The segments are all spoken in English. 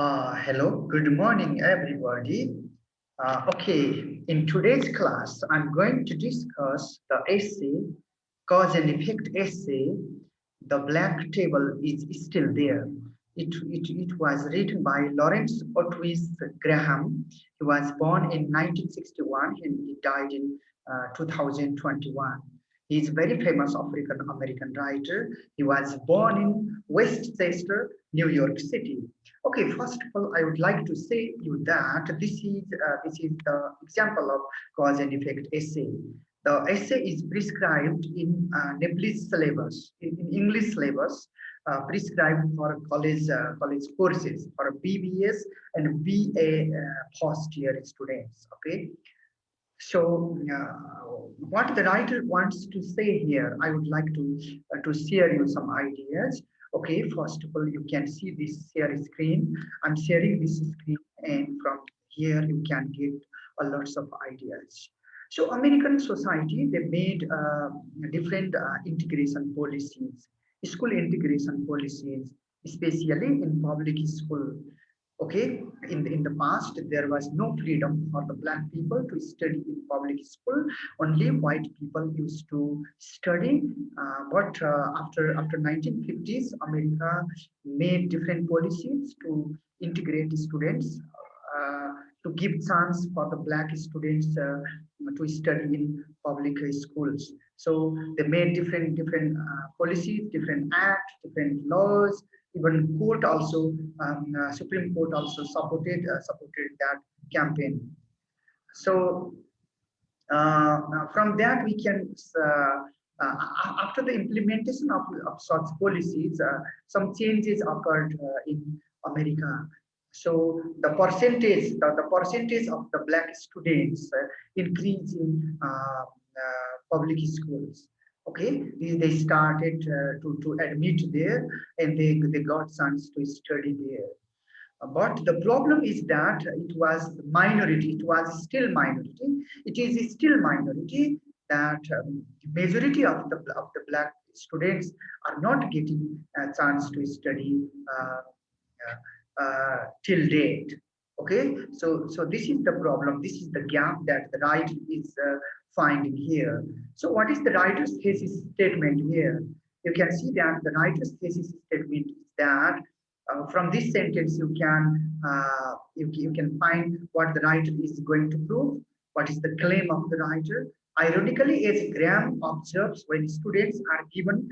Hello, good morning, everybody. Okay, in today's class, I'm going to discuss the essay, Cause and Effect essay. The Black Table is still there. It was written by Lawrence Otwis Graham. He was born in 1961 and he died in 2021. He is a very famous African American writer. He was born in Westchester, New York City. Okay, first of all, I would like to say you that this is the example of cause and effect essay. The essay is prescribed in NEPLIS syllabus, in English syllabus, prescribed for college courses for BBS and BA first year students. Okay, so, what the writer wants to say here, I would like to share you some ideas. Okay, first of all, you can see this share screen. I'm sharing this screen, and from here you can get a lots of ideas. So, American society they made different integration policies, school integration policies, especially in public school. Okay, in the past there was no freedom for the black people to study in public school. Only white people used to study, but after 1950s America made different policies to integrate students, uh, to give chance for the black students to study in public schools. So they made different policies, different acts, different laws. Even court also, Supreme Court also supported that campaign. So from that we can after the implementation of such policies, some changes occurred in America. So the percentage of the black students increase in public schools. Okay, they started to admit there, and they got chance to study there. But the problem is that it was minority, it was still minority, it is still minority that majority of the black students are not getting a chance to study till date. Okay, so this is the problem, this is the gap that the writer is finding here. So what is the writer's thesis statement here? You can see that the writer's thesis statement is that from this sentence you can find what the writer is going to prove, what is the claim of the writer. Ironically, as Graham observes, when students are given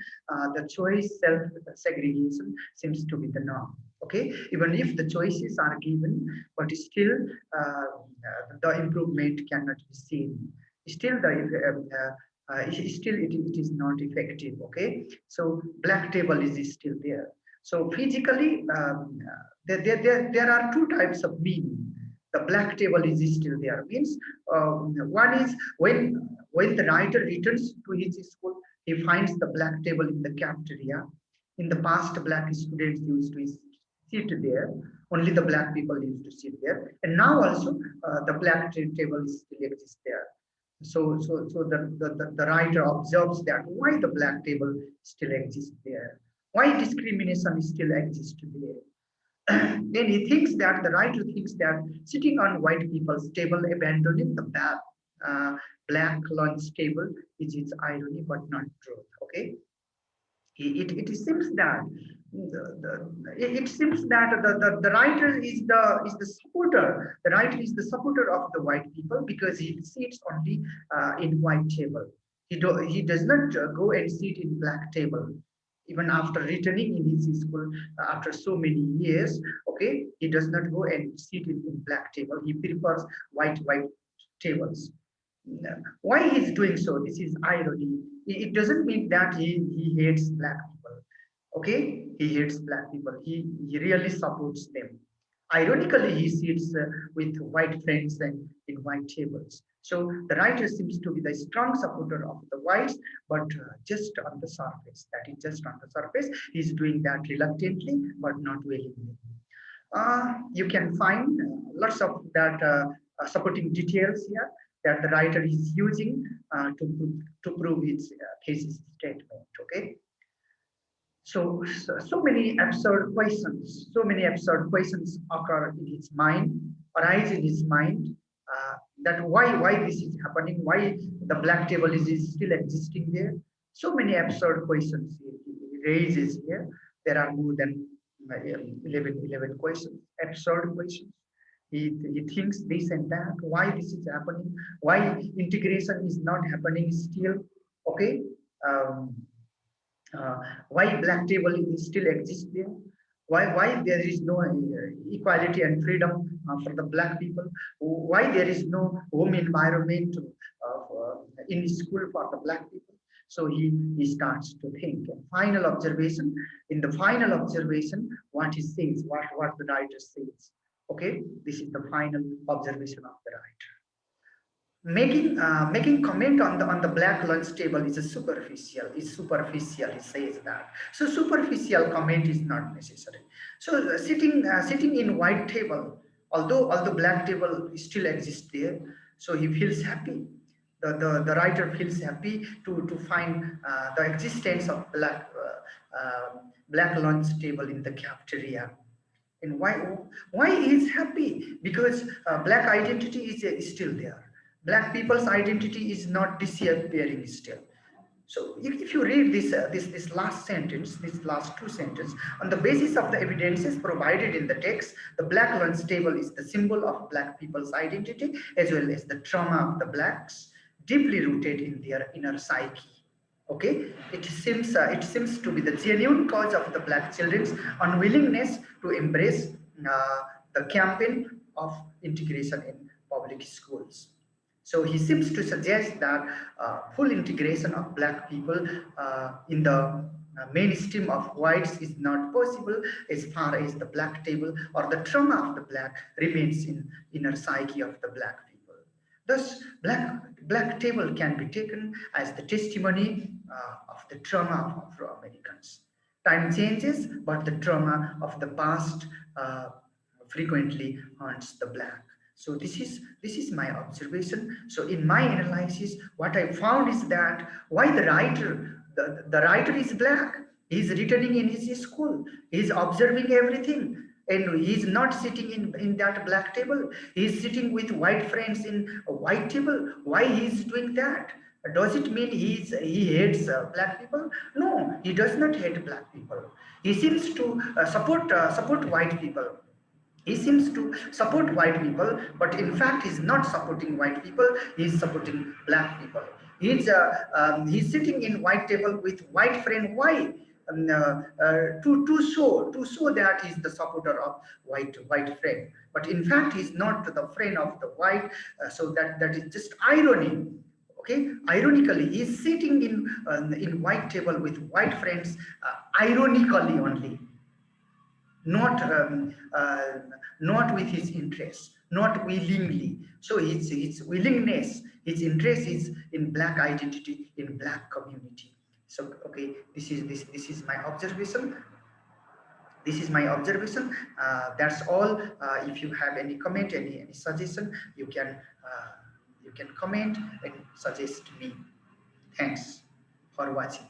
the choice, self segregation seems to be the norm. Okay, even if the choices are given, but still the improvement cannot be seen. Still it is not effective. Okay, so black table is still there. So physically, there are two types of meaning. The black table is still there. Means one is when the writer returns to his school, he finds the black table in the cafeteria. In the past, black students used to sit there. Only the black people used to sit there. And now also the black table still exists there. So the writer observes that why the black table still exists there, why discrimination still exists there. Then he thinks that the writer thinks that sitting on white people's table, abandoning the black lunch table is its irony, but not truth. Okay, it seems that it seems that the writer is the supporter. The writer is the supporter of the white people because he sits only in white table. He does not go and sit in black table. Even after returning in his school after so many years, okay, he does not go and sit in black table. He prefers white tables. Why he's doing so? This is irony. It doesn't mean that he hates black people. Okay, he hates black people. He really supports them. Ironically, he sits with white friends and in white tables. So the writer seems to be the strong supporter of the whites, but just on the surface. That is just on the surface. He's doing that reluctantly, but not willingly. You can find lots of that supporting details here that the writer is using to prove its thesis statement. Okay, So many absurd questions, occur in his mind, arise in his mind, that why this is happening, why the black table is still existing there. So many absurd questions he raises here. There are more than 11 questions, absurd questions. He thinks this and that, why this is happening, why integration is not happening still. Okay. Um, uh, why black table is still exists there, why there is no equality and freedom for the black people, why there is no home environment in school for the black people. So he starts to think. And final observation, in the final observation, what he says, what the writer says. Okay, this is the final observation of the writer. Making comment on the black lunch table is a superficial, he says that. So superficial comment is not necessary. So sitting in white table, although black table still exists there, so he feels happy. The writer feels happy to find the existence of black lunch table in the cafeteria. And why he is happy? Because black identity is still there. Black people's identity is not disappearing still. So if you read this last sentence, this last two sentences, on the basis of the evidences provided in the text, the black lunch table is the symbol of black people's identity as well as the trauma of the blacks, deeply rooted in their inner psyche. Okay, it seems to be the genuine cause of the black children's unwillingness to embrace the campaign of integration in public schools. So he seems to suggest that full integration of black people in the mainstream of whites is not possible as far as the black table or the trauma of the black remains in inner psyche of the black people. Thus, black table can be taken as the testimony of the trauma of Afro-Americans. Time changes, but the trauma of the past frequently haunts the black. So this is my observation. So in my analysis, what I found is that why the writer is black. He's returning in his school. He's observing everything. And he's not sitting in that black table. He's sitting with white friends in a white table. Why he's doing that? Does it mean he hates black people? No, he does not hate black people. He seems to support white people. He seems to support white people, but in fact he's not supporting white people. He's supporting black people. He's sitting in white table with white friend. Why? To show that he's the supporter of white friend, but in fact he's not the friend of the white. So that is just irony. Okay, ironically he's sitting in white table with white friends, ironically only, not not with his interest, not willingly. So his willingness, his interest is in black identity, in black community. So okay, this is my observation. This is my observation. That's all. If you have any comment, any suggestion, you can comment and suggest me. Thanks for watching.